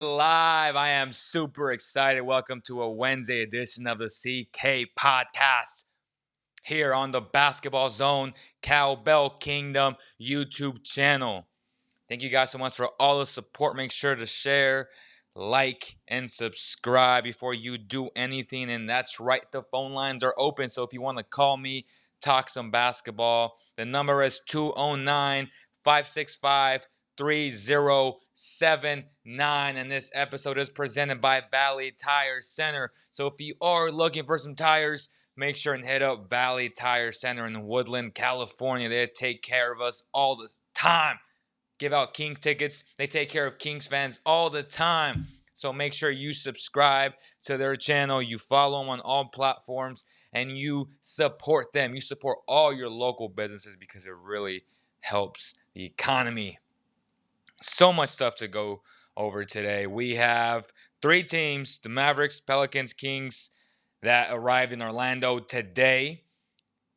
Live. I am super excited. Welcome to a Wednesday edition of the CK Podcast here on the Basketball Zone Cowbell Kingdom YouTube channel. Thank you guys so much for all the support. Make sure to share, like, and subscribe before you do anything. And that's right, the phone lines are open. So if you want to call me, talk some basketball, the number is 209 565 3079. And this episode is presented by Valley Tire Center. So if you are looking for some tires, make sure and hit up Valley Tire Center in Woodland, California. They take care of us all the time. Give out Kings tickets. They take care of Kings fans all the time. So make sure you subscribe to their channel. You follow them on all platforms and you support them. You support all your local businesses because it really helps the economy. So much stuff to go over today. We have three teams, the Mavericks, Pelicans, Kings, that arrived in Orlando today.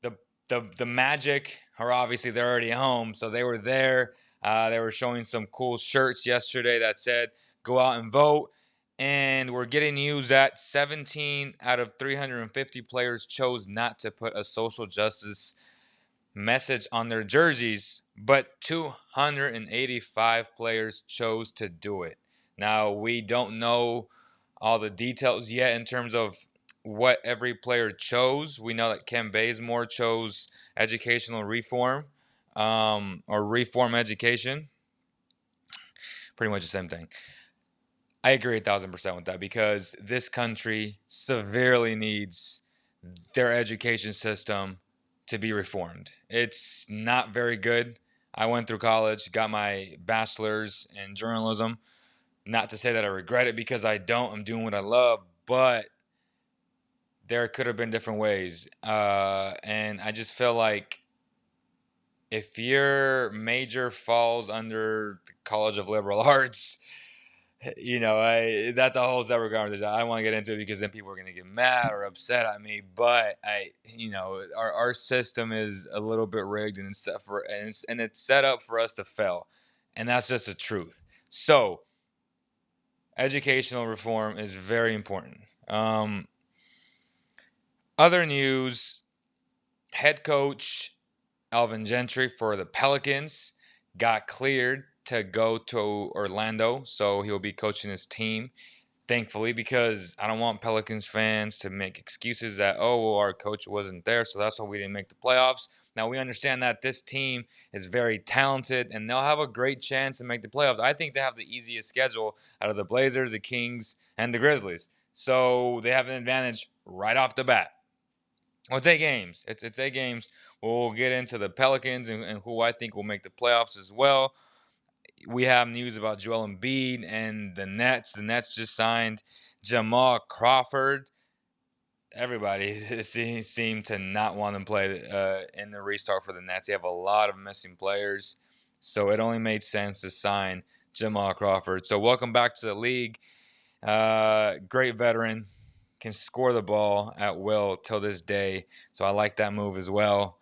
The Magic are obviously, they're already home, so they were there. They were showing some cool shirts yesterday that said, go out and vote. And we're getting news that 17 out of 350 players chose not to put a social justice message on their jerseys, but 285 players chose to do it. Now, we don't know all the details yet in terms of what every player chose. We know that Ken Bazemore chose educational reform or reform education. Pretty much the same thing. I agree 1,000% with that because this country severely needs their education system to be reformed. It's not very good. I went through college, got my bachelor's in journalism. Not to say that I regret it because I don't. I'm doing what I love, but there could have been different ways. And I just feel like if your major falls under the College of Liberal Arts, that's a whole separate conversation. I don't want to get into it because then people are going to get mad or upset at me. But our system is a little bit rigged and it's set up for us to fail, and that's just the truth. So, educational reform is very important. Other news: head coach Alvin Gentry for the Pelicans got cleared to go to Orlando, so he'll be coaching his team, thankfully, because I don't want Pelicans fans to make excuses that, our coach wasn't there, so that's why we didn't make the playoffs. Now, we understand that this team is very talented, and they'll have a great chance to make the playoffs. I think they have the easiest schedule out of the Blazers, the Kings, and the Grizzlies. So they have an advantage right off the bat. Well, it's 8 games. It's 8 games. We'll get into the Pelicans and who I think will make the playoffs as well. We have news about Joel Embiid and the Nets. The Nets just signed Jamal Crawford. Everybody seemed to not want to play in the restart for the Nets. They have a lot of missing players, so it only made sense to sign Jamal Crawford. So welcome back to the league. Great veteran. Can score the ball at will till this day. So I like that move as well.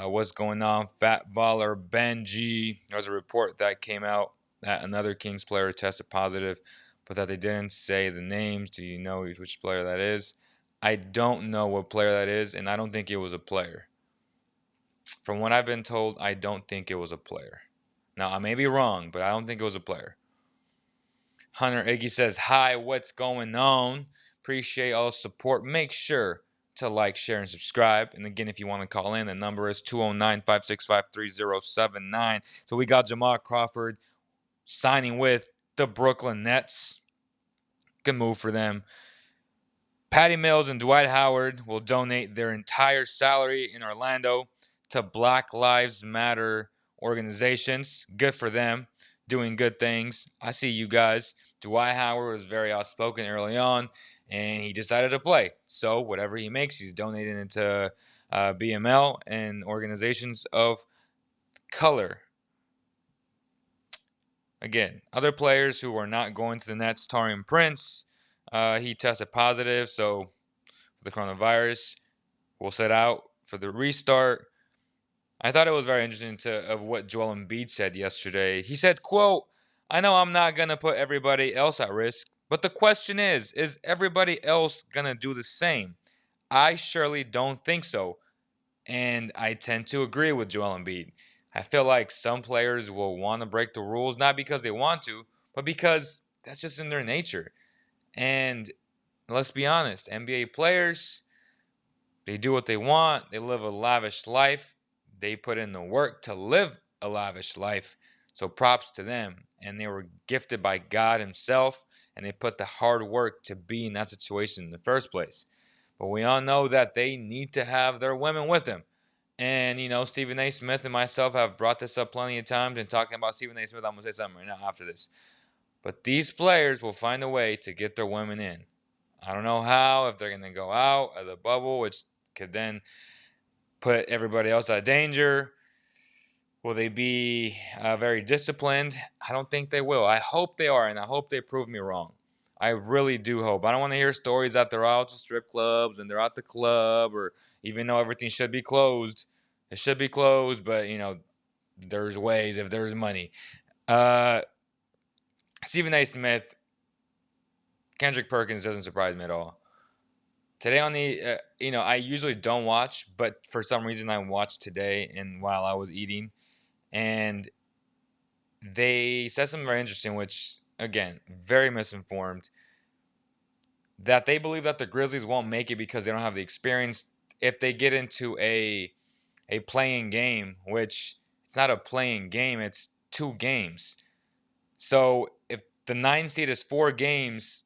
What's going on? Fat baller Benji. There was a report that came out that another Kings player tested positive, but that they didn't say the names. Do you know which player that is? I don't know what player that is, and I don't think it was a player. From what I've been told, I don't think it was a player. Now, I may be wrong, but I don't think it was a player. Hunter Iggy says, hi, what's going on? Appreciate all the support. Make sure to like, share, and subscribe. And again, if you want to call in, the number is 209-565-3079. So we got Jamal Crawford signing with the Brooklyn Nets. Good move for them. Patty Mills and Dwight Howard will donate their entire salary in Orlando to Black Lives Matter organizations. Good for them. Doing good things. I see you guys. Dwight Howard was very outspoken early on, and he decided to play. So whatever he makes, he's donating it to BML and organizations of color. Again, other players who are not going to the Nets, Taurean Prince, he tested positive, so for the coronavirus, we'll set out for the restart. I thought it was very interesting of what Joel Embiid said yesterday. He said, quote, I know I'm not going to put everybody else at risk, but the question is everybody else going to do the same? I surely don't think so. And I tend to agree with Joel Embiid. I feel like some players will want to break the rules, not because they want to, but because that's just in their nature. And let's be honest, NBA players, they do what they want. They live a lavish life. They put in the work to live a lavish life. So props to them. And they were gifted by God Himself, and they put the hard work to be in that situation in the first place. But we all know that they need to have their women with them. And, Stephen A. Smith and myself have brought this up plenty of times. And talking about Stephen A. Smith, I'm going to say something right now after this. But these players will find a way to get their women in. I don't know how, if they're going to go out of the bubble, which could then put everybody else at danger. Will they be very disciplined? I don't think they will. I hope they are, and I hope they prove me wrong. I really do hope. I don't want to hear stories that they're out to strip clubs and they're at the club, or even though everything should be closed. It should be closed, but, there's ways if there's money. Stephen A. Smith, Kendrick Perkins doesn't surprise me at all. Today on the, I usually don't watch, but for some reason I watched today and while I was eating. And they said something very interesting, which, again, very misinformed, that they believe that the Grizzlies won't make it because they don't have the experience if they get into a playing game, which it's not a playing game, it's 2 games. So if the 9 seed is 4 games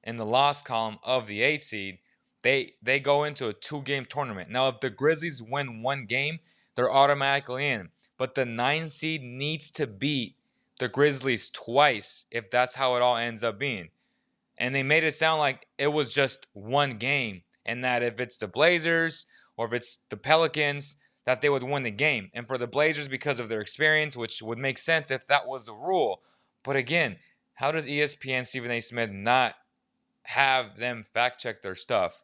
in the loss column of the 8 seed, they go into a 2-game tournament. Now, if the Grizzlies win 1 game, they're automatically in. But the 9 seed needs to beat the Grizzlies twice if that's how it all ends up being. And they made it sound like it was just 1 game, and that if it's the Blazers or if it's the Pelicans, that they would win the game. And for the Blazers, because of their experience, which would make sense if that was the rule. But again, how does ESPN Stephen A. Smith not have them fact check their stuff?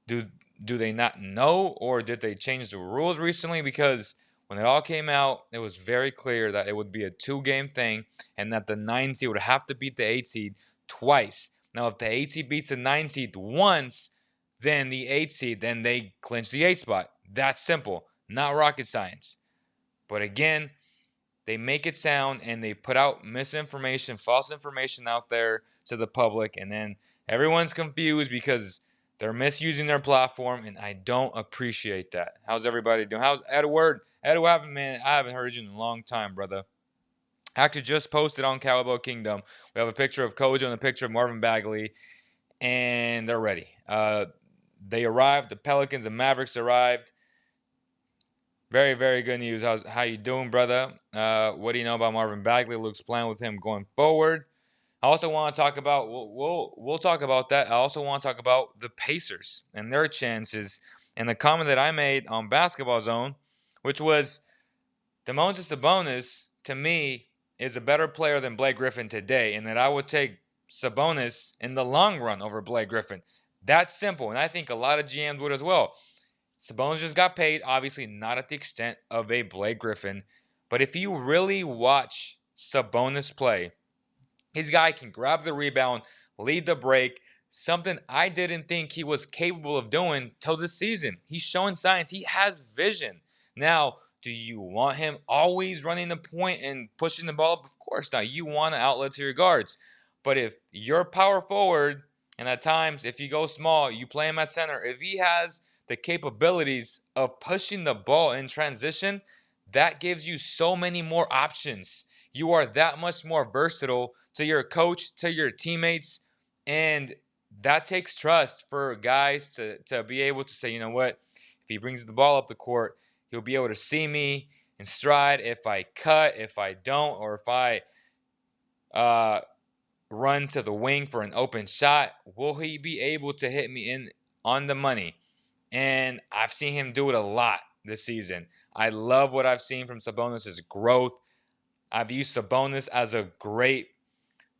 Do they not know, or did they change the rules recently? Because when it all came out, it was very clear that it would be a 2-game thing and that the 9 seed would have to beat the 8 seed twice. Now, if the 8 seed beats the 9 seed once, then the 8 seed, then they clinch the 8 spot. That's simple, not rocket science. But again, they make it sound and they put out misinformation, false information out there to the public, and then everyone's confused because they're misusing their platform, and I don't appreciate that. How's everybody doing? How's Edward? Edward, man, I haven't heard you in a long time, brother. Actually, just posted on Cowboy Kingdom. We have a picture of Kojo and a picture of Marvin Bagley, and they're ready. They arrived. The Pelicans and Mavericks arrived. Very, very good news. How you doing, brother? What do you know about Marvin Bagley? Luke's plan with him going forward. I also want to talk about, we'll talk about that. I also want to talk about the Pacers and their chances, and the comment that I made on Basketball Zone, which was Domantas Sabonis, to me, is a better player than Blake Griffin today, and that I would take Sabonis in the long run over Blake Griffin. That's simple, and I think a lot of GMs would as well. Sabonis just got paid, obviously not at the extent of a Blake Griffin, but if you really watch Sabonis play, his guy can grab the rebound, lead the break, something I didn't think he was capable of doing till this season. He's showing signs. He has vision. Now, do you want him always running the point and pushing the ball up? Of course not. You want an outlet to your guards. But if you're power forward, and at times, if you go small, you play him at center, if he has the capabilities of pushing the ball in transition, that gives you so many more options. You are that much more versatile to your coach, to your teammates, and that takes trust for guys to be able to say, you know what, if he brings the ball up the court, he'll be able to see me in stride if I cut, if I don't, or if I run to the wing for an open shot, will he be able to hit me in on the money? And I've seen him do it a lot this season. I love what I've seen from Sabonis' growth. I've used Sabonis as a great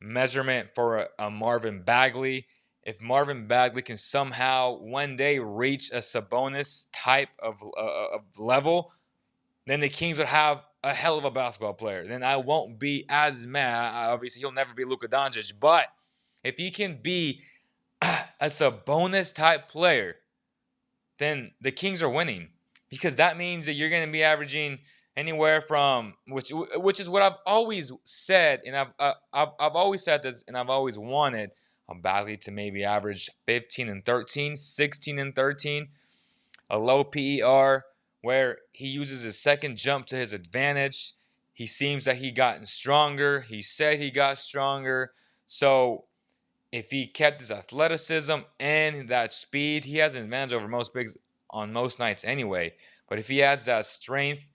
measurement for a Marvin Bagley. If Marvin Bagley can somehow one day reach a Sabonis type of level, then the Kings would have a hell of a basketball player. Then I won't be as mad. Obviously, he'll never be Luka Doncic, but if he can be a Sabonis type player, then the Kings are winning, because that means that you're going to be averaging anywhere from which is what I've always said, and I've always said this, and I've always wanted Bagley to maybe average 15 and 13, 16 and 13, a low PER where he uses his second jump to his advantage. He seems that he gotten stronger. He said he got stronger. So if he kept his athleticism and that speed, he has an advantage over most bigs on most nights anyway. But if he adds that strength,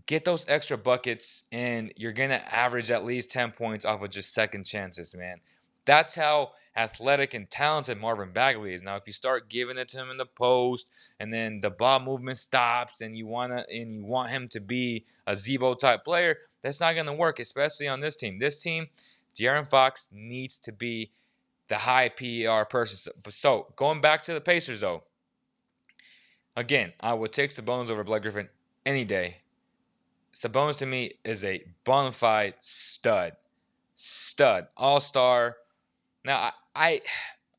get those extra buckets, and you're going to average at least 10 points off of just second chances, man. That's how athletic and talented Marvin Bagley is. Now, if you start giving it to him in the post, and then the ball movement stops, and you want him to be a Zebo type player, that's not going to work, especially on this team. This team, De'Aaron Fox needs to be the high PER person. So going back to the Pacers, though, again, I would take Sabonis over Blake Griffin any day. Sabonis to me is a bona fide stud, all-star. Now, I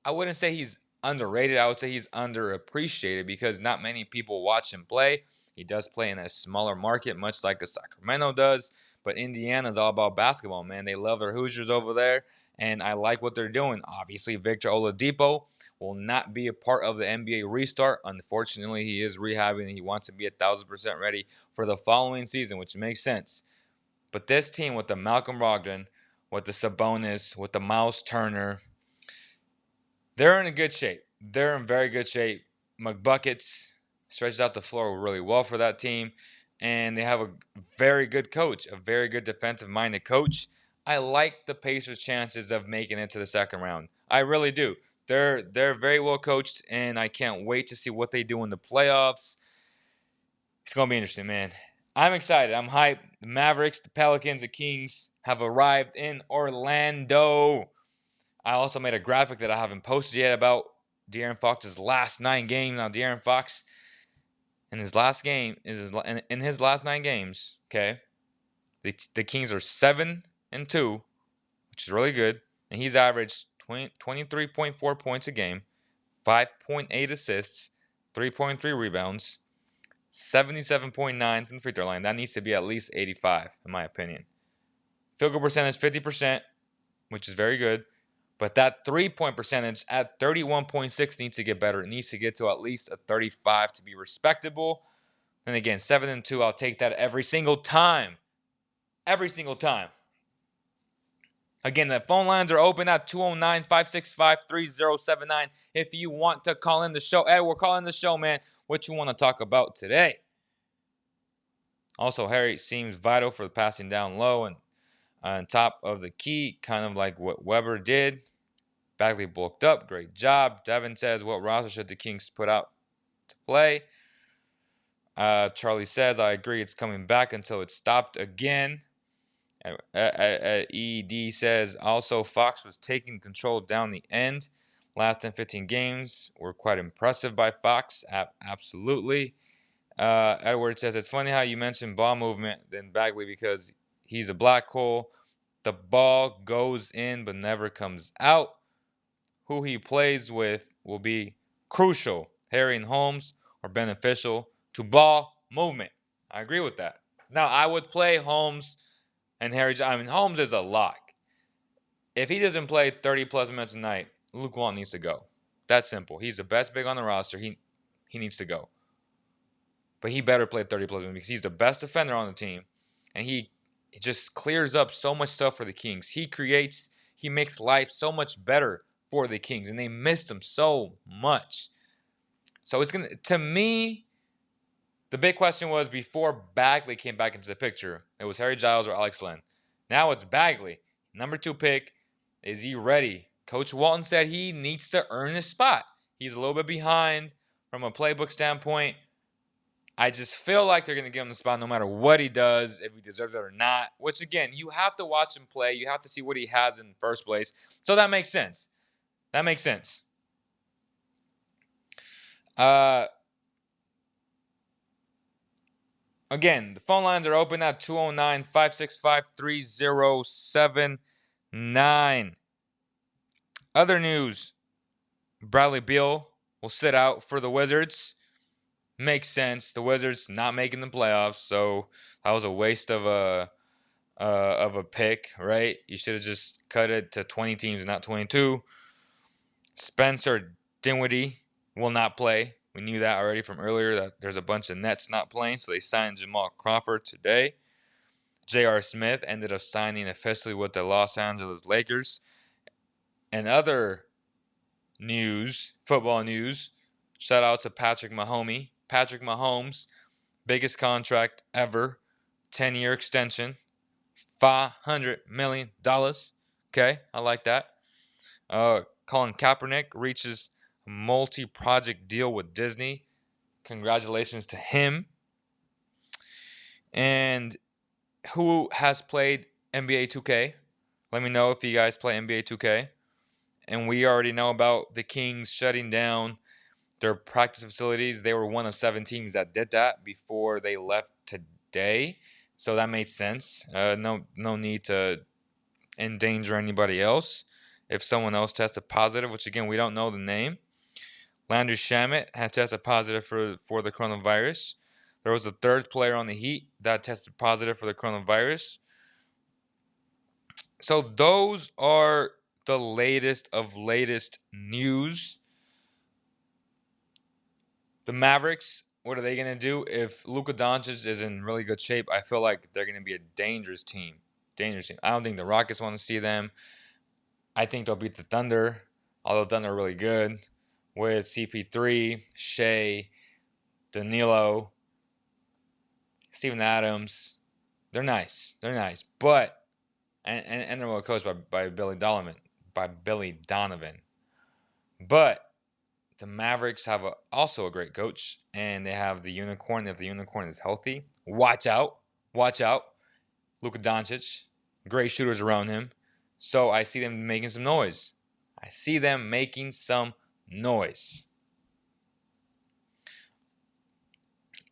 wouldn't say he's underrated. I would say he's underappreciated because not many people watch him play. He does play in a smaller market, much like a Sacramento does. But Indiana's all about basketball, man. They love their Hoosiers over there, and I like what they're doing. Obviously, Victor Oladipo will not be a part of the NBA restart. Unfortunately, he is rehabbing, and he wants to be 1,000% ready for the following season, which makes sense. But this team with the Malcolm Brogdon, with the Sabonis, with the Miles Turner, they're in a good shape. They're in very good shape. McBuckets stretches out the floor really well for that team. And they have a very good coach, a very good defensive-minded coach. I like the Pacers' chances of making it to the second round. I really do. They're very well coached, and I can't wait to see what they do in the playoffs. It's going to be interesting, man. I'm excited. I'm hyped. The Mavericks, the Pelicans, the Kings have arrived in Orlando. I also made a graphic that I haven't posted yet about De'Aaron Fox's last 9 games. Now, De'Aaron Fox, in his last 9 games, okay, the Kings are 7-2, which is really good, and he's averaged 23.4 points a game, 5.8 assists, 3.3 rebounds, 77.9 from the free throw line. That needs to be at least 85, in my opinion. Field goal percentage 50%, which is very good. But that 3-point percentage at 31.6 needs to get better. It needs to get to at least a 35 to be respectable. And again, 7-2, I'll take that every single time. Every single time. Again, the phone lines are open at 209-565-3079. If you want to call in the show. Ed, we're calling the show, man. What you want to talk about today? Also, Harry seems vital for the passing down low and on top of the key, kind of like what Weber did. Bagley bulked up. Great job. Devin says, what roster should the Kings put out to play? Charlie says, I agree. It's coming back until it's stopped again. ED says, also, Fox was taking control down the end. Last 10-15 games were quite impressive by Fox. Absolutely. Edward says, it's funny how you mentioned ball movement than Bagley because he's a black hole. The ball goes in but never comes out. Who he plays with will be crucial. Harry and Holmes are beneficial to ball movement. I agree with that. Now, I would play Holmes and Harry. I mean, Holmes is a lock. If he doesn't play 30-plus minutes a night, Luke Walton needs to go. That's simple. He's the best big on the roster. He needs to go. But he better play 30-plus minutes because he's the best defender on the team. And he just clears up so much stuff for the Kings. He makes life so much better for the Kings. And they missed him so much. So it's going to me, the big question was before Bagley came back into the picture, it was Harry Giles or Alex Len. Now it's Bagley. Number 2 pick. Is he ready? Coach Walton said he needs to earn his spot. He's a little bit behind from a playbook standpoint. I just feel like they're going to give him the spot no matter what he does, if he deserves it or not. Which, again, you have to watch him play. You have to see what he has in the first place. So that makes sense. That makes sense. Again, the phone lines are open at 209-565-3079. Other news, Bradley Beal will sit out for the Wizards. Makes sense. The Wizards not making the playoffs, so that was a waste of a pick, right? You should have just cut it to 20 teams, not 22. Spencer Dinwiddie will not play. We knew that already from earlier, that there's a bunch of Nets not playing, so they signed Jamal Crawford today. J.R. Smith ended up signing officially with the Los Angeles Lakers. And other news, football news, shout out to Patrick Mahomes, biggest contract ever, 10-year extension, $500 million. Okay, I like that. Colin Kaepernick reaches a multi-project deal with Disney. Congratulations to him. And who has played NBA 2K? Let me know if you guys play NBA 2K. And we already know about the Kings shutting down their practice facilities. They were one of 7 teams that did that before they left today. So that made sense. No need to endanger anybody else. If someone else tested positive, which again we don't know the name. Landry Shamet had tested positive for the coronavirus. There was a third player on the Heat that tested positive for the coronavirus. So those are the latest of latest news. The Mavericks, what are they going to do? If Luka Doncic is in really good shape, I feel like they're going to be a dangerous team. I don't think the Rockets want to see them. I think they'll beat the Thunder, although the Thunder are really good, with CP3, Shea, Danilo, Steven Adams. They're nice. But and they're well coached by Billy Donovan. But the Mavericks have also a great coach, and they have the unicorn. If the unicorn is healthy, watch out. Luka Doncic, great shooters around him. So I see them making some noise.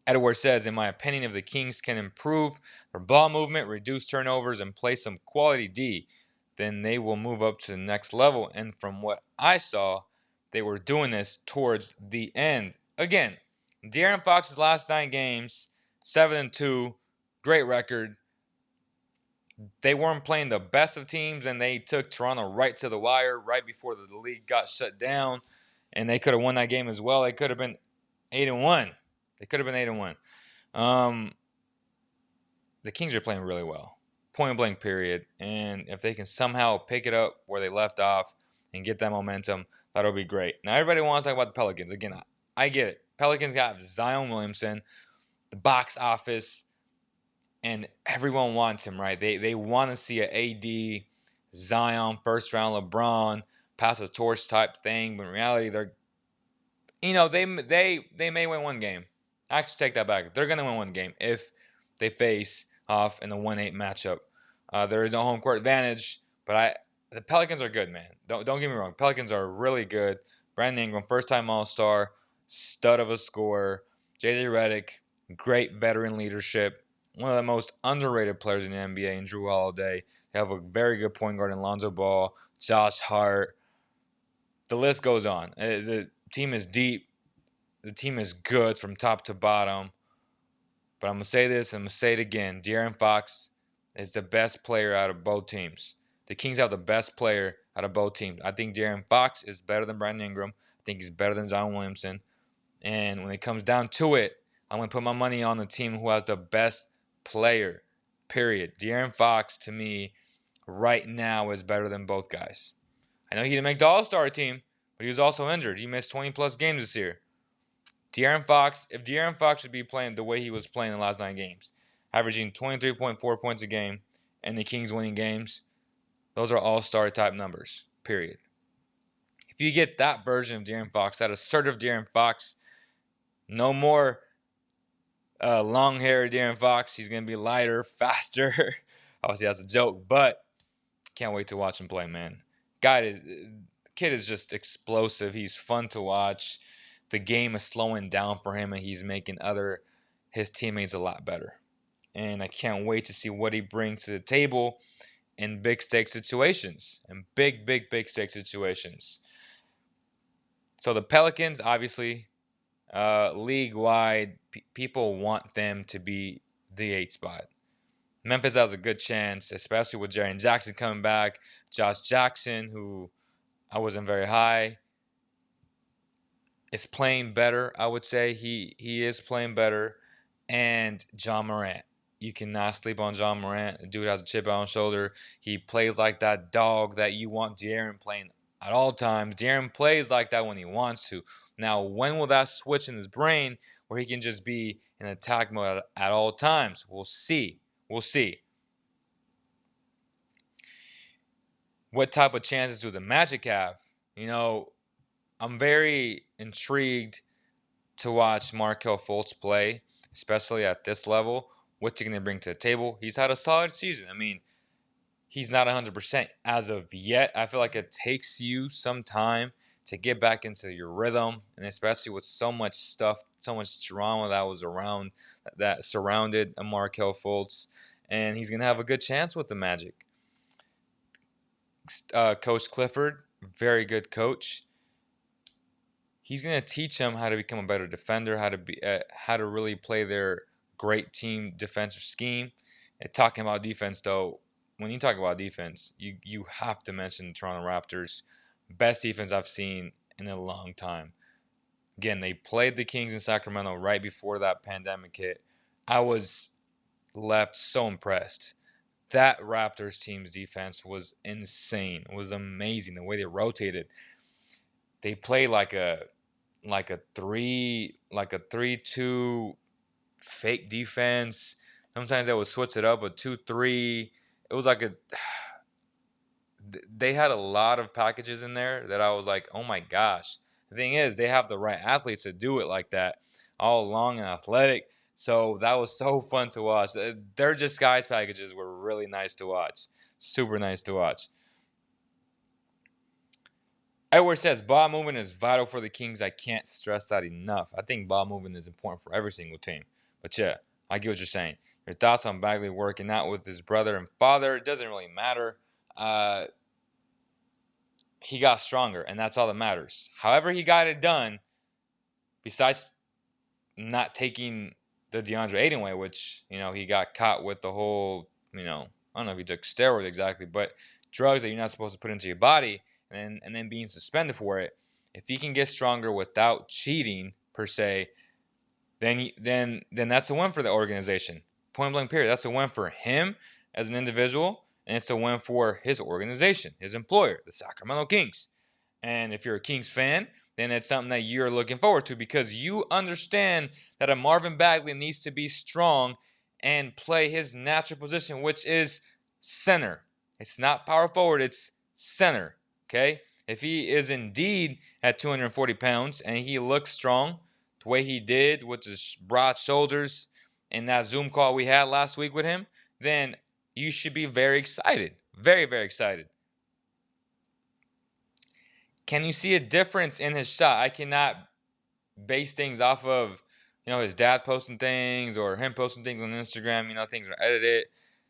Edwards says, in my opinion, if the Kings can improve their ball movement, reduce turnovers, and play some quality D, then they will move up to the next level. And from what I saw, they were doing this towards the end. Again, De'Aaron Fox's last 9 games, 7-2, great record. They weren't playing the best of teams, and they took Toronto right to the wire right before the league got shut down, and they could have won that game as well. They could have been 8-1. The Kings are playing really well, point blank period, and if they can somehow pick it up where they left off and get that momentum, that'll be great. Now everybody wants to talk about the Pelicans. Again, I get it. Pelicans got Zion Williamson, the box office, and everyone wants him, right? They want to see an AD, Zion, first round LeBron, pass a torch type thing, but in reality, they may win one game. I actually take that back. They're gonna win one game if they face off in the 1-8 matchup. There is no home court advantage, but the Pelicans are good, man. Don't get me wrong. Pelicans are really good. Brandon Ingram, first time All-Star, stud of a scorer. JJ Redick, great veteran leadership. One of the most underrated players in the NBA, and Drew Holiday. They have a very good point guard in Lonzo Ball, Josh Hart. The list goes on. The team is deep. The team is good from top to bottom. But I'm going to say this, and I'm going to say it again. De'Aaron Fox is the best player out of both teams. The Kings have the best player out of both teams. I think De'Aaron Fox is better than Brandon Ingram. I think he's better than Zion Williamson. And when it comes down to it, I'm going to put my money on the team who has the best player, period. De'Aaron Fox, to me, right now is better than both guys. I know he didn't make the All-Star team, but he was also injured. He missed 20-plus games this year. If De'Aaron Fox should be playing the way he was playing in the last 9 games, averaging 23.4 points a game, and the Kings winning games, those are all-star type numbers, period. If you get that version of De'Aaron Fox, that assertive De'Aaron Fox, no more long-haired De'Aaron Fox. He's going to be lighter, faster. Obviously, that's a joke, but can't wait to watch him play, man. Kid is just explosive. He's fun to watch. The game is slowing down for him, and he's making other his teammates a lot better. And I can't wait to see what he brings to the table in big stake situations, in big stake situations. So the Pelicans, obviously, league wide, people want them to be the 8 spot. Memphis has a good chance, especially with Jaren Jackson coming back. Josh Jackson, who I wasn't very high, is playing better. I would say he is playing better. And John Morant. You cannot sleep on John Morant. The dude has a chip on his shoulder. He plays like that dog that you want De'Aaron playing at all times. De'Aaron plays like that when he wants to. Now, when will that switch in his brain where he can just be in attack mode at all times? We'll see. We'll see. What type of chances do the Magic have? You know, I'm very intrigued to watch Markelle Fultz play, especially at this level. What's he going to bring to the table? He's had a solid season. I mean, he's not 100% as of yet. I feel like it takes you some time to get back into your rhythm, and especially with so much stuff, so much drama that was around, that surrounded Markelle Fultz, and he's going to have a good chance with the Magic. Coach Clifford, very good coach. He's going to teach him how to become a better defender, how to really play their great team defensive scheme. And talking about defense, though, when you talk about defense, you have to mention the Toronto Raptors. Best defense I've seen in a long time. Again, they played the Kings in Sacramento right before that pandemic hit. I was left so impressed. That Raptors team's defense was insane. It was amazing the way they rotated. They played like a 3-2 fake defense. Sometimes they would switch it up, a 2-3. It was like they had a lot of packages in there that I was like, oh my gosh. The thing is, they have the right athletes to do it like that, all long and athletic. So that was so fun to watch. Their disguise packages were really nice to watch. Super nice to watch. Edward says, ball movement is vital for the Kings. I can't stress that enough. I think ball movement is important for every single team. But yeah, I get what you're saying. Your thoughts on Bagley working out with his brother and father? It doesn't really matter. He got stronger, and that's all that matters. However he got it done, besides not taking the DeAndre Ayton way, which, he got caught with the whole, I don't know if he took steroids exactly, but drugs that you're not supposed to put into your body, and then being suspended for it. If he can get stronger without cheating per se, then that's a win for the organization. Point blank period. That's a win for him as an individual, and it's a win for his organization, his employer, the Sacramento Kings. And if you're a Kings fan, then it's something that you're looking forward to because you understand that a Marvin Bagley needs to be strong and play his natural position, which is center. It's not power forward, it's center. Okay? If he is indeed at 240 pounds and he looks strong the way he did with his broad shoulders in that Zoom call we had last week with him, then you should be very excited. Very, very excited. Can you see a difference in his shot? I cannot base things off of, his dad posting things or him posting things on Instagram. Things are edited.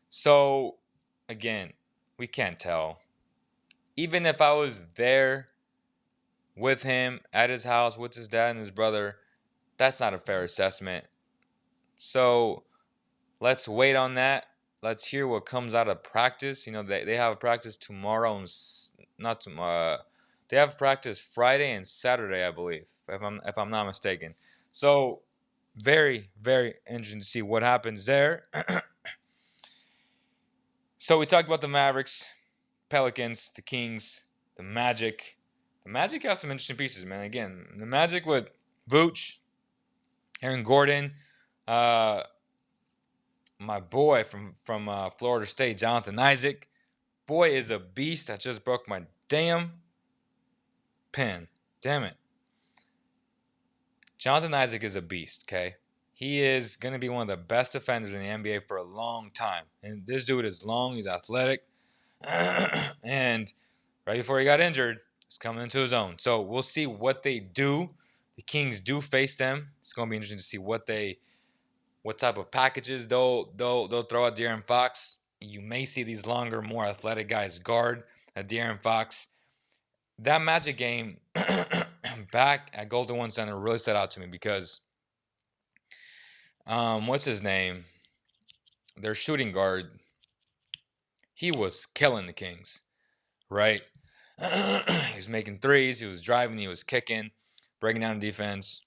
So, again, we can't tell. Even if I was there with him at his house with his dad and his brother, that's not a fair assessment. So, let's wait on that. Let's hear what comes out of practice. They have a practice tomorrow and not tomorrow. They have practice Friday and Saturday, I believe, if I'm not mistaken. So, very, very interesting to see what happens there. So we talked about the Mavericks, Pelicans, the Kings, the Magic. The Magic have some interesting pieces, man. Again, the Magic with Vooch, Aaron Gordon, my boy from Florida State, Jonathan Isaac. Boy is a beast. I just broke my damn pen. Damn it. Jonathan Isaac is a beast, okay? He is going to be one of the best defenders in the NBA for a long time. And this dude is long. He's athletic. And right before he got injured, he's coming into his own. So we'll see what they do. The Kings do face them. It's going to be interesting to see what they what type of packages they'll throw at De'Aaron Fox. You may see these longer, more athletic guys guard at De'Aaron Fox. That Magic game back at Golden One Center really stood out to me because what's his name? Their shooting guard, he was killing the Kings, right? He was making threes, he was driving, he was kicking, breaking down defense.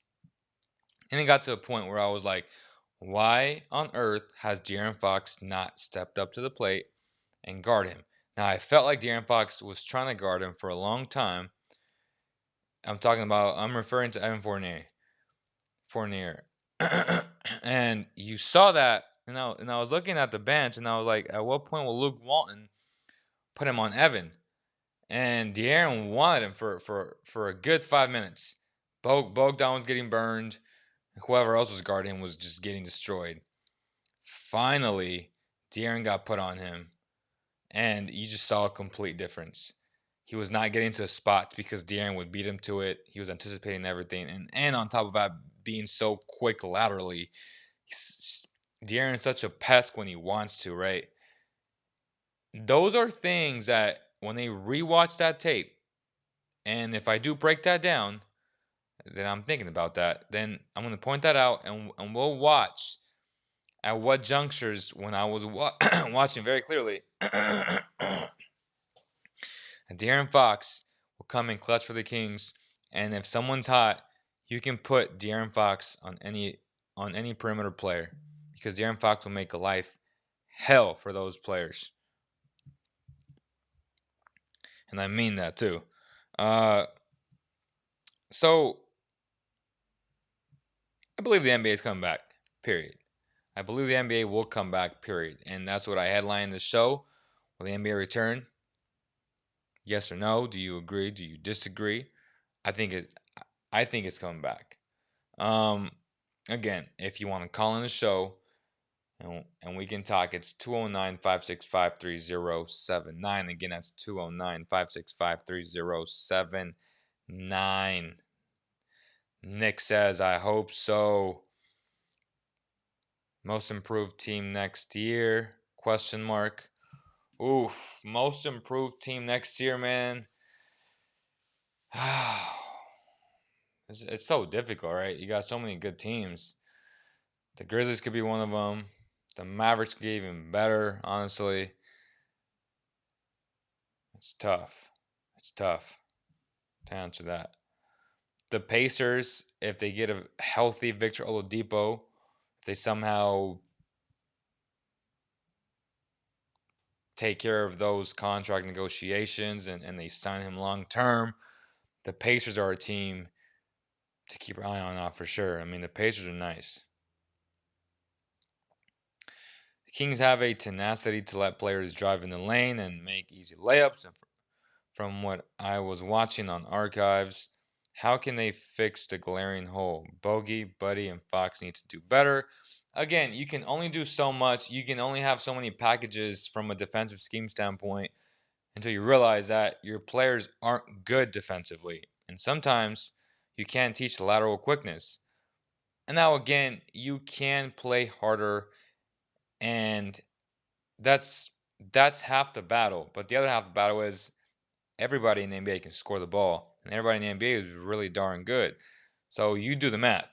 And it got to a point where I was like, why on earth has De'Aaron Fox not stepped up to the plate and guard him? Now, I felt like De'Aaron Fox was trying to guard him for a long time. I'm referring to Evan Fournier. And you saw that, and I was looking at the bench, and I was like, at what point will Luke Walton put him on Evan? And De'Aaron wanted him for a good 5 minutes. Bogdan was getting burned. Whoever else was guarding him was just getting destroyed. Finally, De'Aaron got put on him, and you just saw a complete difference. He was not getting to spots because De'Aaron would beat him to it. He was anticipating everything, and on top of that, being so quick laterally. De'Aaron's such a pest when he wants to, right? Those are things that when they rewatch that tape, and if I do break that down, then I'm thinking about that. Then I'm going to point that out, and we'll watch at what junctures when I was watching very clearly. And De'Aaron Fox will come in clutch for the Kings, and if someone's hot, you can put De'Aaron Fox on any perimeter player because De'Aaron Fox will make a life hell for those players, and I mean that too. So I believe the NBA is coming back. Period. I believe the NBA will come back. Period. And that's what I headlined the show. Will the NBA return? Yes or no? Do you agree? Do you disagree? I think it's coming back. Again, if you want to call in the show and we can talk, it's 209-565-3079. Again, that's 209-565-3079. Nick says, I hope so. Most improved team next year? Question mark. Oof, most improved team next year, man. It's so difficult, right? You got so many good teams. The Grizzlies could be one of them. The Mavericks could get even better, honestly. It's tough. It's tough to answer that. The Pacers, if they get a healthy Victor Oladipo, if they somehow take care of those contract negotiations and they sign him long term, the Pacers are a team to keep an eye on now for sure. I mean, the Pacers are nice. The Kings have a tenacity to let players drive in the lane and make easy layups. And from what I was watching on archives, how can they fix the glaring hole? Bogey, Buddy, and Fox need to do better. Again, you can only do so much. You can only have so many packages from a defensive scheme standpoint until you realize that your players aren't good defensively. And sometimes you can't teach lateral quickness. And now again, you can play harder, and that's half the battle. But the other half of the battle is everybody in the NBA can score the ball, and everybody in the NBA is really darn good. So you do the math.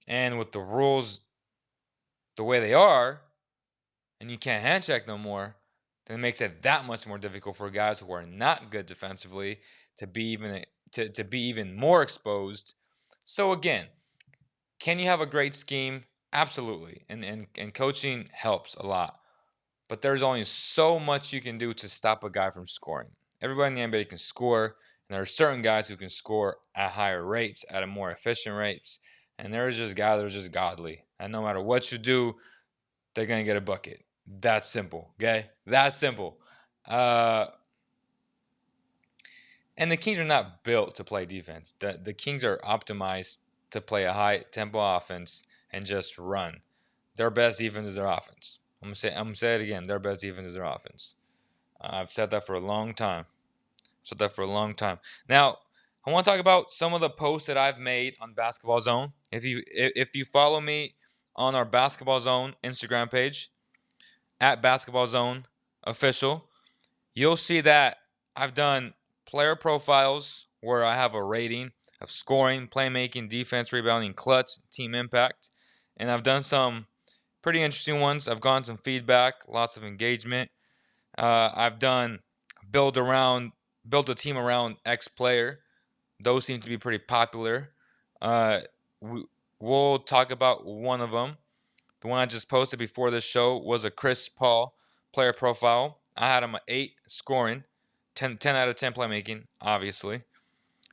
And with the rules the way they are, and you can't hand check no more, then it makes it that much more difficult for guys who are not good defensively to be even more exposed. So again, can you have a great scheme? Absolutely. And coaching helps a lot. But there's only so much you can do to stop a guy from scoring. Everybody in the NBA can score, and there are certain guys who can score at higher rates, at a more efficient rates. And there's just guys that are just godly. And no matter what you do, they're going to get a bucket. That's simple, okay? That's simple. And the Kings are not built to play defense. The Kings are optimized to play a high-tempo offense and just run. Their best defense is their offense. I'm gonna say it again. Their best defense is their offense. I've said that for a long time. Now, I want to talk about some of the posts that I've made on Basketball Zone. If you follow me on our Basketball Zone Instagram page, at Basketball Zone Official, you'll see that I've done player profiles where I have a rating of scoring, playmaking, defense, rebounding, clutch, team impact. And I've done some pretty interesting ones. I've gotten some feedback, lots of engagement. I've done build a team around X player. Those seem to be pretty popular. Uh, we'll talk about one of them. The one I just posted before this show was a Chris Paul player profile. I had him at 8 scoring, 10 out of 10 playmaking, obviously.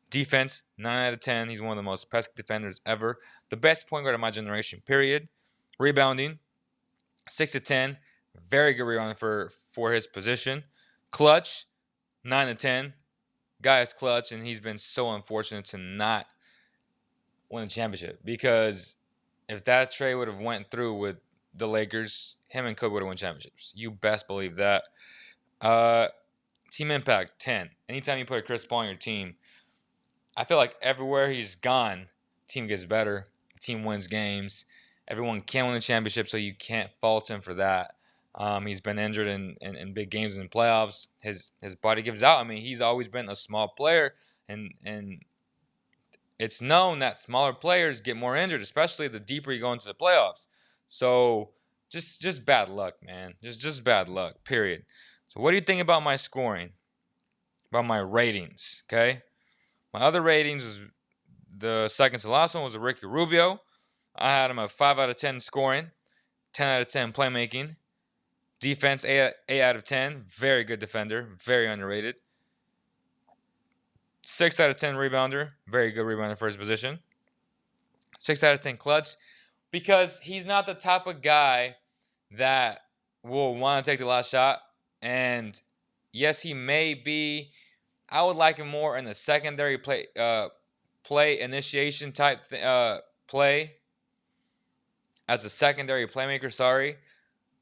Defense, 9 out of 10. He's one of the most pesky defenders ever. The best point guard of my generation, period. Rebounding, 6 to 10. Very good rebounding for his position. Clutch, 9 to 10. Guy is clutch, and he's been so unfortunate to not win a championship. Because if that trade would have went through with the Lakers, him and Cook would have won championships. You best believe that. Team impact, 10. Anytime you put a Chris Paul on your team, I feel like everywhere he's gone, team gets better. Team wins games. Everyone can win the championship, so you can't fault him for that. He's been injured in big games and playoffs. His body gives out. I mean, he's always been a small player, and it's known that smaller players get more injured, especially the deeper you go into the playoffs. So just bad luck, man. Just bad luck, period. So what do you think about my scoring? About my ratings, okay? My other ratings was the second to last one was a Ricky Rubio. I had him a 5 out of 10 scoring, 10 out of 10 playmaking. Defense, 8 out of 10. Very good defender. Very underrated. 6 out of 10 rebounder. Very good rebounder for his position. 6 out of 10 clutch. Because he's not the type of guy that will want to take the last shot. And yes, he may be. I would like him more in the secondary play initiation type play. As a secondary playmaker,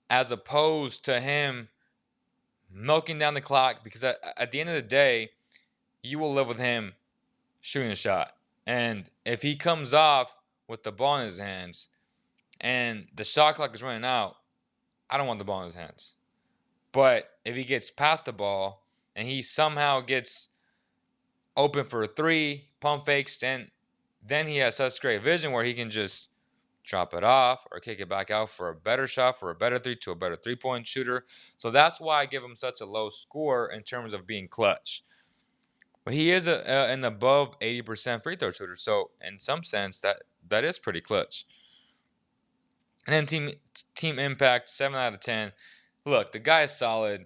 as opposed to him milking down the clock, because at the end of the day, you will live with him shooting a shot. And if he comes off with the ball in his hands and the shot clock is running out, I don't want the ball in his hands. But if he gets past the ball and he somehow gets open for a 3, pump fakes, then he has such great vision where he can just drop it off or kick it back out for a better shot, for a better 3, to a better 3-point shooter. So that's why I give him such a low score in terms of being clutch. But he is an above 80% free throw shooter. So in some sense, that is pretty clutch. And then team impact, 7 out of 10. Look, the guy is solid.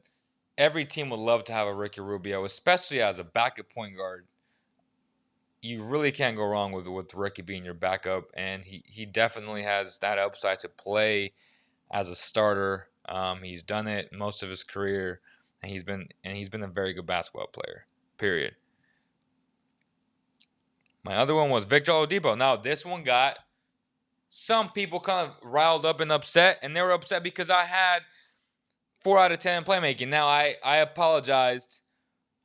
Every team would love to have a Ricky Rubio, especially as a backup point guard. You really can't go wrong with Ricky being your backup, and he definitely has that upside to play as a starter. He's done it most of his career, and he's been a very good basketball player. Period. My other one was Victor Oladipo. Now this one got some people kind of riled up and upset, and they were upset because I had 4 out of 10 playmaking. Now I apologized.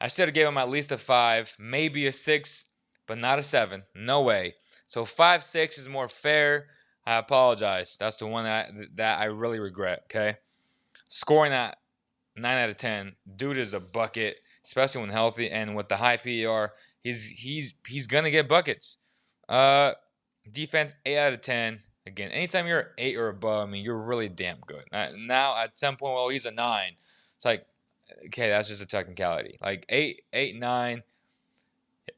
I should have given him at least a 5, maybe a 6. But not a 7. No way. So 5, 6 is more fair. I apologize. That's the one that I really regret, okay? Scoring at 9 out of 10. Dude is a bucket, especially when healthy. And with the high PER, he's going to get buckets. Defense, 8 out of 10. Again, anytime you're 8 or above, I mean, you're really damn good. Now, at some point, well, he's a 9. It's like, okay, that's just a technicality. Like 8, 9.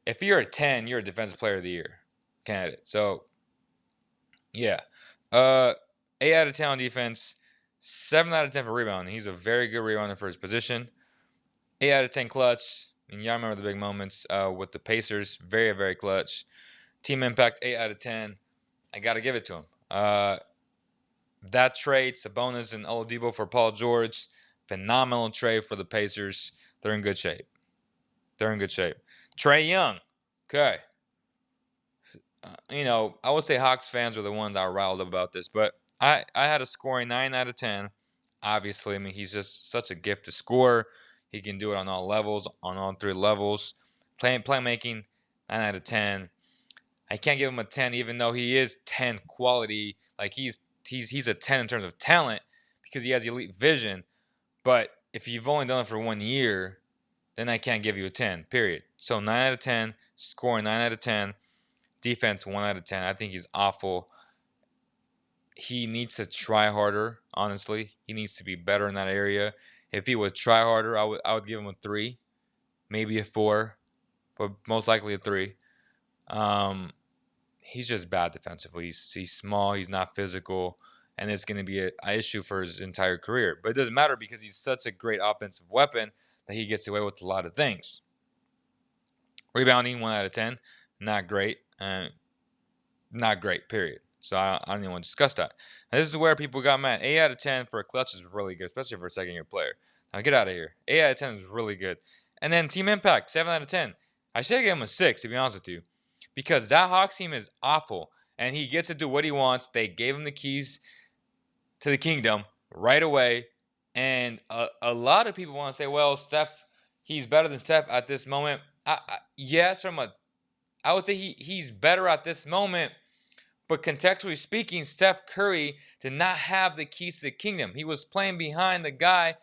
If you're a 10, you're a defensive player of the year candidate. So, yeah. 8 out of 10 on defense, 7 out of 10 for rebounding. He's a very good rebounder for his position. 8 out of 10 clutch. And y'all remember the big moments with the Pacers. Very, very clutch. Team impact, 8 out of 10. I got to give it to him. That trade, Sabonis and Oladipo for Paul George, phenomenal trade for the Pacers. They're in good shape. Trae Young. Okay. I would say Hawks fans were the ones that were riled up about this, but I had a scoring 9 out of 10. Obviously, I mean, he's just such a gift to score. He can do it on all levels, on all 3 levels. Playmaking, 9 out of 10. I can't give him a 10, even though he is 10 quality. Like, he's he's a 10 in terms of talent because he has elite vision. But if you've only done it for 1 year, then I can't give you a 10, period. So 9 out of 10, scoring 9 out of 10, defense 1 out of 10. I think he's awful. He needs to try harder, honestly. He needs to be better in that area. If he would try harder, I would give him a 3, maybe a 4, but most likely a 3. He's just bad defensively. He's small, he's not physical, and it's going to be an issue for his entire career. But it doesn't matter because he's such a great offensive weapon that he gets away with a lot of things. Rebounding 1 out of 10, not great. Not great, period. So I don't even want to discuss that. Now, this is where people got mad. 8 out of 10 for a clutch is really good, especially for a second-year player. Now get out of here. 8 out of 10 is really good. And then team impact, 7 out of 10. I should have given him a 6, to be honest with you, because that Hawks team is awful, and he gets to do what he wants. They gave him the keys to the kingdom right away, and a lot of people want to say, well, Steph, he's better than Steph at this moment. Yes, I would say he's better at this moment, but contextually speaking, Steph Curry did not have the keys to the kingdom. He was playing behind the guy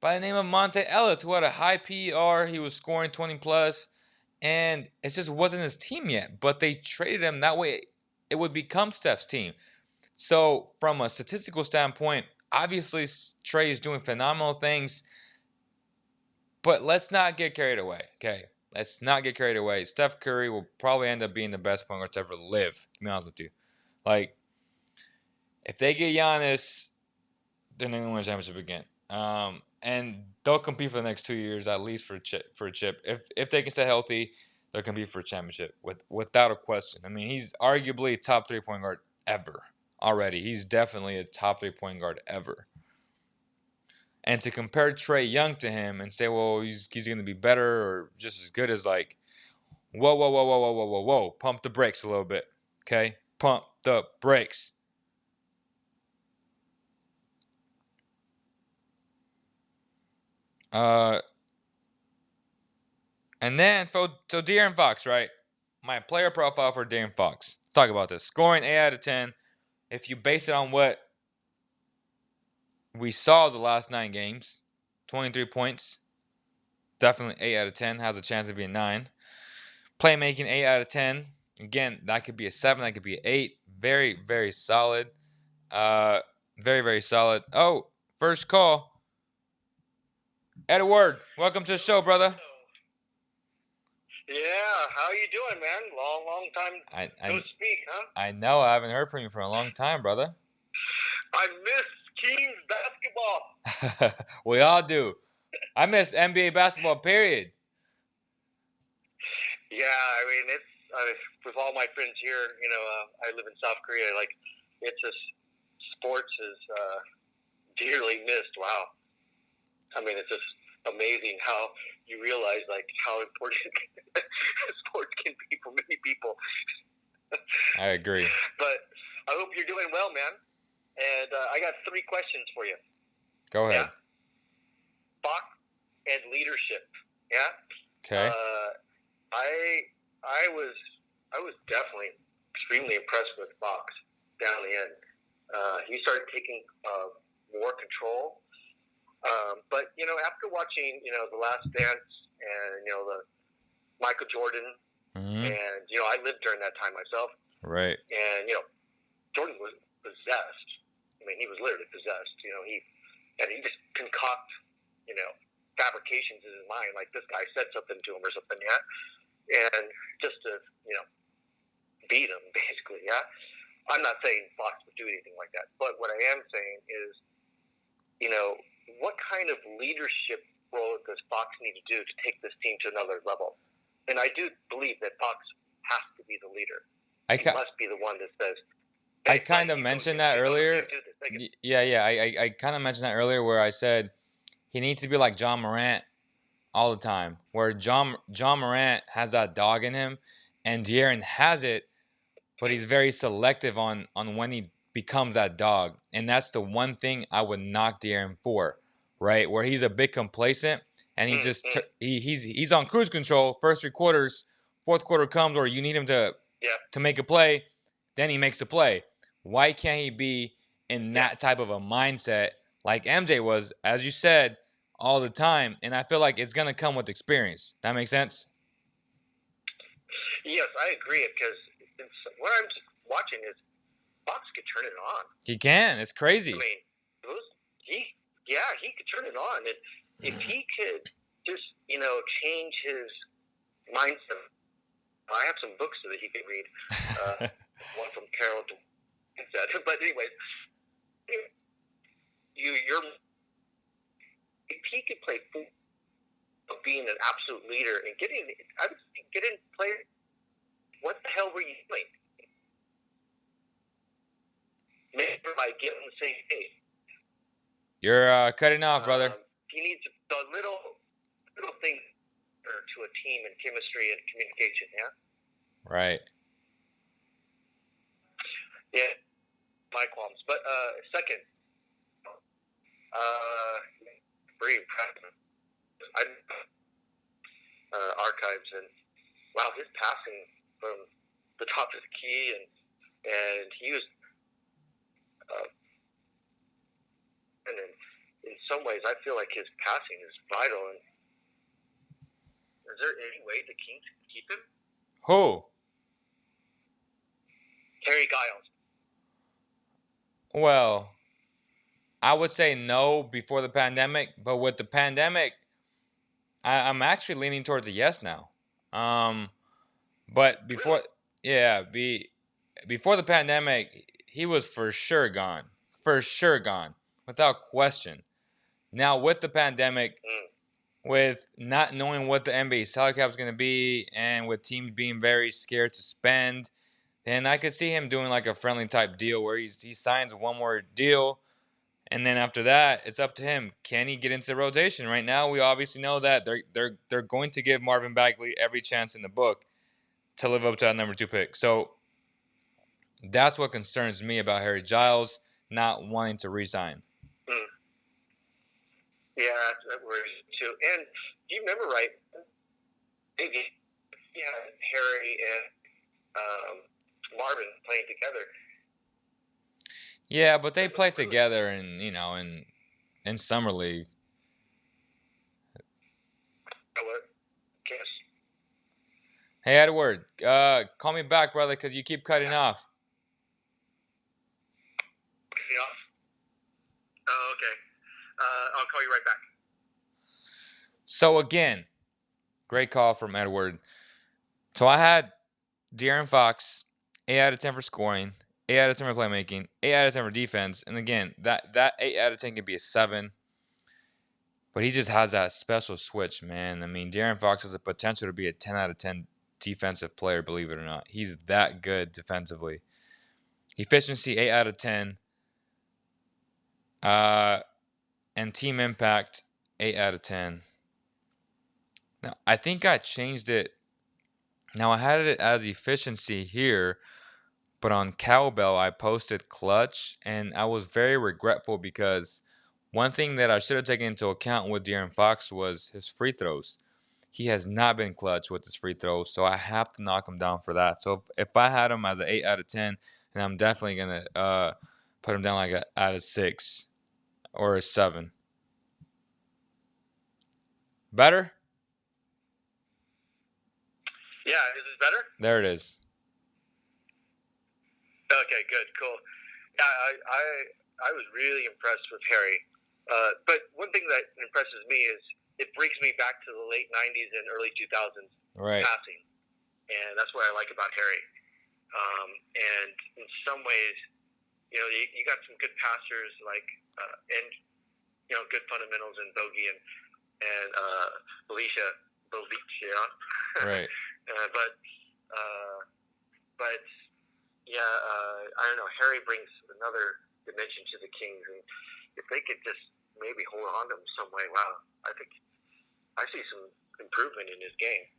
by the name of Monte Ellis, who had a high PER. He was scoring 20 plus, and it just wasn't his team yet. But they traded him that way. It would become Steph's team. So from a statistical standpoint, obviously Trey is doing phenomenal things, but let's not get carried away, okay? Let's not get carried away. Steph Curry will probably end up being the best point guard to ever live, to be honest with you. Like, if they get Giannis, then they're going to win a championship again. And they'll compete for the next 2 years, at least for a chip. If they can stay healthy, they'll compete for a championship without a question. I mean, he's arguably a top 3 point guard ever already. He's definitely a top 3 point guard ever. And to compare Trae Young to him and say, well, he's going to be better or just as good as, like, whoa. Pump the brakes a little bit, okay? Pump the brakes. And then, so De'Aaron Fox, right? My player profile for De'Aaron Fox. Let's talk about this. Scoring 8 out of 10. If you base it on what we saw the last 9 games, 23 points, definitely 8 out of 10. Has a chance to be a 9. Playmaking, 8 out of 10. Again, that could be a 7. That could be an 8. Very, very solid. Very, very solid. Oh, first call. Edward, welcome to the show, brother. Yeah, how you doing, man? Long time no speak, huh? I know. I haven't heard from you for a long time, brother. I miss Kings basketball. We all do. I miss NBA basketball, period. Yeah, I mean, it's with all my friends here, I live in South Korea. Like, it's just, sports is dearly missed. Wow. I mean, it's just amazing how you realize, like, how important sports can be for many people. I agree. But I hope you're doing well, man. And I got 3 questions for you. Go ahead. Yeah. Fox and leadership. Yeah. Okay. I was definitely extremely impressed with Fox down the end. He started taking more control. But after watching The Last Dance and the Michael Jordan, mm-hmm. and I lived during that time myself. Right. And Jordan was possessed. I mean, he was literally possessed. He just concoct fabrications in his mind, like this guy said something to him or something, yeah, and just to beat him basically, yeah. I'm not saying Fox would do anything like that, but what I am saying is, what kind of leadership role does Fox need to do to take this team to another level? And I do believe that Fox has to be the leader. He must be the one that says. I kind of mentioned that earlier. Yeah. I kind of mentioned that earlier where I said he needs to be like John Morant all the time. Where John Morant has that dog in him, and De'Aaron has it, but he's very selective on when he becomes that dog. And that's the one thing I would knock De'Aaron for, right? Where he's a bit complacent and he just he's on cruise control first 3 quarters. Fourth quarter comes where you need him to make a play, then he makes a play. Why can't he be in that type of a mindset like MJ was, as you said, all the time. And I feel like it's gonna come with experience. That makes sense? Yes, I agree because what I'm watching is Fox could turn it on. He can. It's crazy. I mean, he could turn it on, and if he could just change his mindset. I have some books that he could read. One from Carol, but anyways, you're if he could play of being an absolute leader and get in play. What the hell were you doing? Maybe by getting on the same page. You're cutting off, brother. He needs the little things to a team and chemistry and communication. Yeah. Right. Yeah. My qualms, but second, very impressive. Archives and wow, his passing from the top of the key and he was and in some ways I feel like his passing is vital. And is there any way the Kings can keep him? Who? Harry Giles. Well, I would say no before the pandemic, but with the pandemic, I'm actually leaning towards a yes now. But before, really? before the pandemic, he was for sure gone, without question. Now with the pandemic, with not knowing what the NBA salary cap is going to be, and with teams being very scared to spend, then I could see him doing like a friendly type deal where he signs one more deal. And then after that, it's up to him. Can he get into the rotation? Right now, we obviously know that they're going to give Marvin Bagley every chance in the book to live up to that number 2 pick. So that's what concerns me about Harry Giles not wanting to resign. Yeah, that worries me too. And do you remember right? Maybe Harry and Marvin playing together. Yeah, but they played together in summer league. Hey Edward, call me back, brother, because you keep cutting off. Oh, okay. I'll call you right back. So again, great call from Edward. So I had De'Aaron Fox, 8 out of 10 for scoring, 8 out of 10 for playmaking, 8 out of 10 for defense. And again, that 8 out of 10 can be a 7. But he just has that special switch, man. I mean, De'Aaron Fox has the potential to be a 10 out of 10 defensive player, believe it or not. He's that good defensively. Efficiency, 8 out of 10. And team impact, 8 out of 10. Now, I think I changed it. Now, I had it as efficiency here, but on Cowbell, I posted clutch, and I was very regretful because one thing that I should have taken into account with De'Aaron Fox was his free throws. He has not been clutch with his free throws, so I have to knock him down for that. So if I had him as an 8 out of 10, then I'm definitely going to put him down like a out of 6 or a 7. Better? Yeah, is this better? There it is. Okay, good, cool. Yeah, I was really impressed with Harry. But one thing that impresses me is it brings me back to the late 90s and early 2000s passing. And that's what I like about Harry. And in some ways, you got some good passers and good fundamentals in Bogey and Felicia. Right. I don't know. Harry brings another dimension to the Kings, and if they could just maybe hold on to him some way, wow, I think I see some improvement in his game,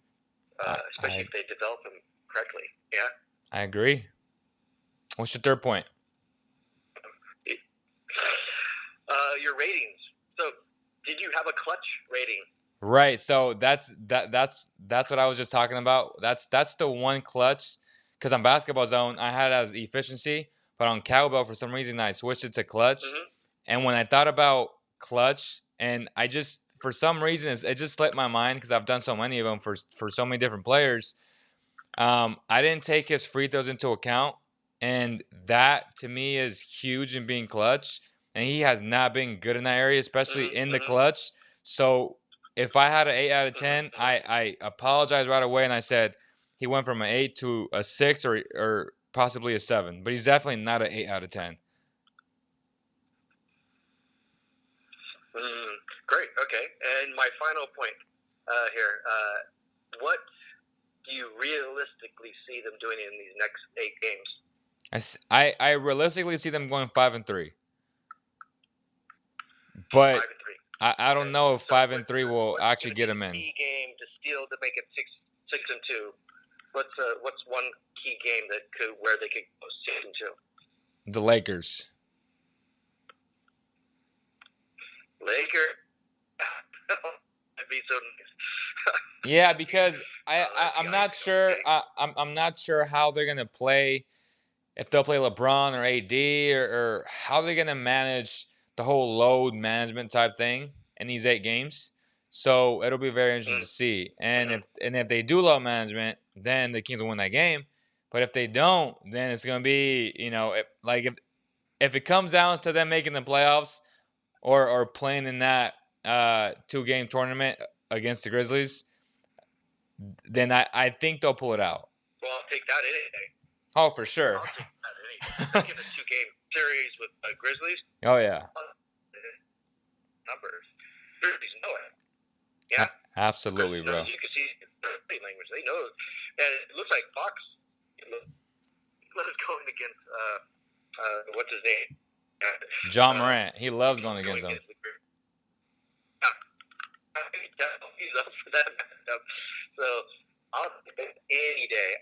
especially if they develop him correctly. Yeah, I agree. What's your third point? Your ratings. So, did you have a clutch rating? Right. So that's what I was just talking about. That's the one clutch, because on Basketball Zone I had it as efficiency, but on cowbell for some reason I switched it to clutch. Mm-hmm. And when I thought about clutch, and I just for some reason it just slipped my mind because I've done so many of them for so many different players. I didn't take his free throws into account, and that to me is huge in being clutch. And he has not been good in that area, especially Mm-hmm. in the Mm-hmm. clutch. So if I had an 8 out of 10, Mm-hmm. I apologized right away and I said he went from an 8 to a 6 or possibly a 7, but he's definitely not an 8 out of 10. Great. Okay. And my final point here: what do you realistically see them doing in these next 8 games? I realistically see them going 5-3, but 5-3. I don't Okay. know if So 5-3 will what's actually going to get be him the in. key game to steal to make it 6-2? What's one key game where they could go 6-2? The Lakers. Lakers. That'd be so nice. Yeah, because That'd I'm be not ideal. sure Okay. I'm not sure how they're gonna play, if they'll play LeBron or AD, or how they're gonna manage the whole load management type thing in these 8 games. So it'll be very interesting to see. And Mm-hmm. if they do load management, then the Kings will win that game. But if they don't, then it's gonna be, if it comes down to them making the playoffs or playing in that 2-game tournament against the Grizzlies, then I think they'll pull it out. Well, I'll take that any day. Oh, for sure. I'll take that any day. Look at a 2-game series with Grizzlies. Oh yeah. Numbers. Grizzlies know it. Yeah. Absolutely, bro. You can see body language. They know, and it looks like Fox loves going against what's his name? John Morant. He loves going against them. He's up for that matchup. So I'll take it any day.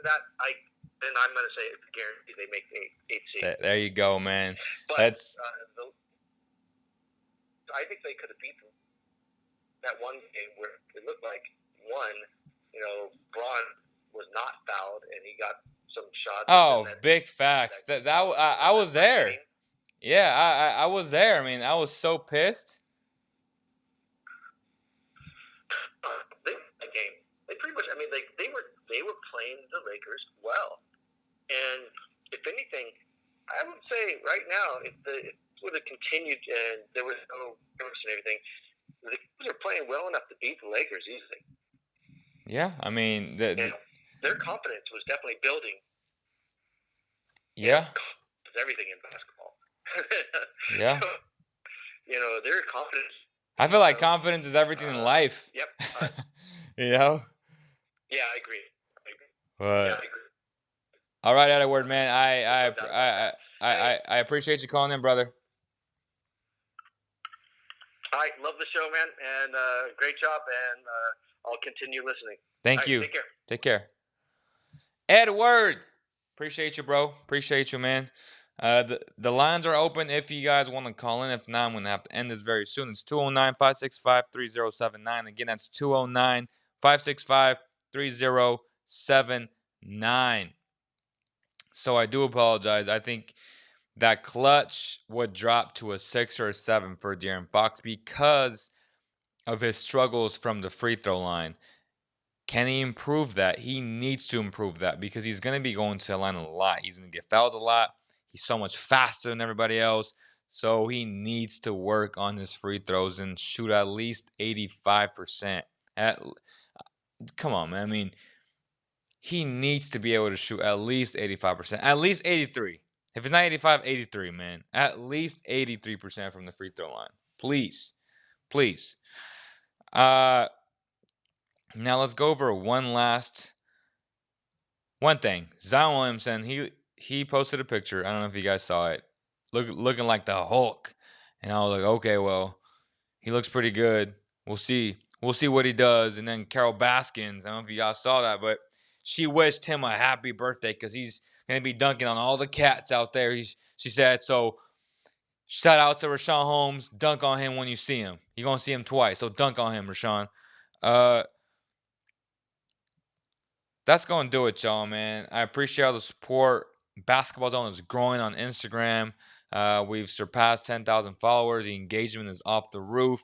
Then I'm going to say it's a guarantee they make the 8 seed. There you go, man. But That's. I think they could have beat them that one game where it looked like Braun was not fouled and he got some shots. Oh, big facts. I was there. Yeah, I was there. I mean, I was so pissed. That game, they pretty much. I mean, they were playing the Lakers well, and if anything, I would say right now, if it would have continued and there was no difference and everything, the Lakers are playing well enough to beat the Lakers easily. Yeah, I mean, their confidence was definitely building. Yeah. It's everything in basketball. Yeah. Their confidence. I feel like confidence is everything in life. Yep. Yeah, I agree. But, yeah, I agree. All right, Edward, man. I appreciate you calling in, brother. All right, love the show, man, and great job, and I'll continue listening. Thank you. Take care. Take care. Edward, appreciate you, bro. Appreciate you, man. The lines are open if you guys want to call in. If not, I'm going to have to end this very soon. It's 209-565-3079. Again, that's 209-565-3079. So I do apologize. I think that clutch would drop to a 6 or a 7 for De'Aaron Fox because of his struggles from the free throw line. Can he improve that? He needs to improve that because he's going to be going to the line a lot. He's going to get fouled a lot. He's so much faster than everybody else. So he needs to work on his free throws and shoot at least 85%. Come on, man. I mean, he needs to be able to shoot at least 85%. At least 83. If it's not 85, 83, man. At least 83% from the free throw line. Please. Please. Now let's go over one thing. Zion Williamson, he posted a picture. I don't know if you guys saw it. Looking like the Hulk. And I was like, okay, well, he looks pretty good. We'll see. We'll see what he does. And then Carol Baskins, I don't know if you guys saw that, but she wished him a happy birthday because he's going to be dunking on all the cats out there. She said, so shout out to Rashawn Holmes. Dunk on him when you see him. You're going to see him twice, so dunk on him, Rashawn. That's going to do it, y'all, man. I appreciate all the support. Basketball Zone is growing on Instagram. We've surpassed 10,000 followers. The engagement is off the roof.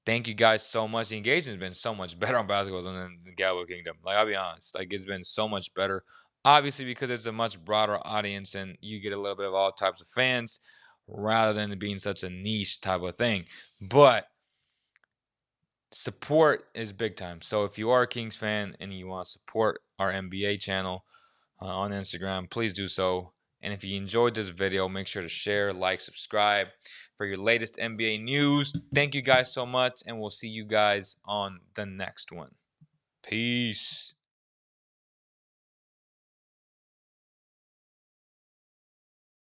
Thank you guys so much. The engagement's been so much better on Basketball Zone than the Gabo Kingdom. Like, I'll be honest. Like, it's been so much better. Obviously, because it's a much broader audience and you get a little bit of all types of fans rather than it being such a niche type of thing. But support is big time. So if you are a Kings fan and you want to support our NBA channel on Instagram, please do so. And if you enjoyed this video, make sure to share, like, subscribe for your latest NBA news. Thank you guys so much, and we'll see you guys on the next one. Peace.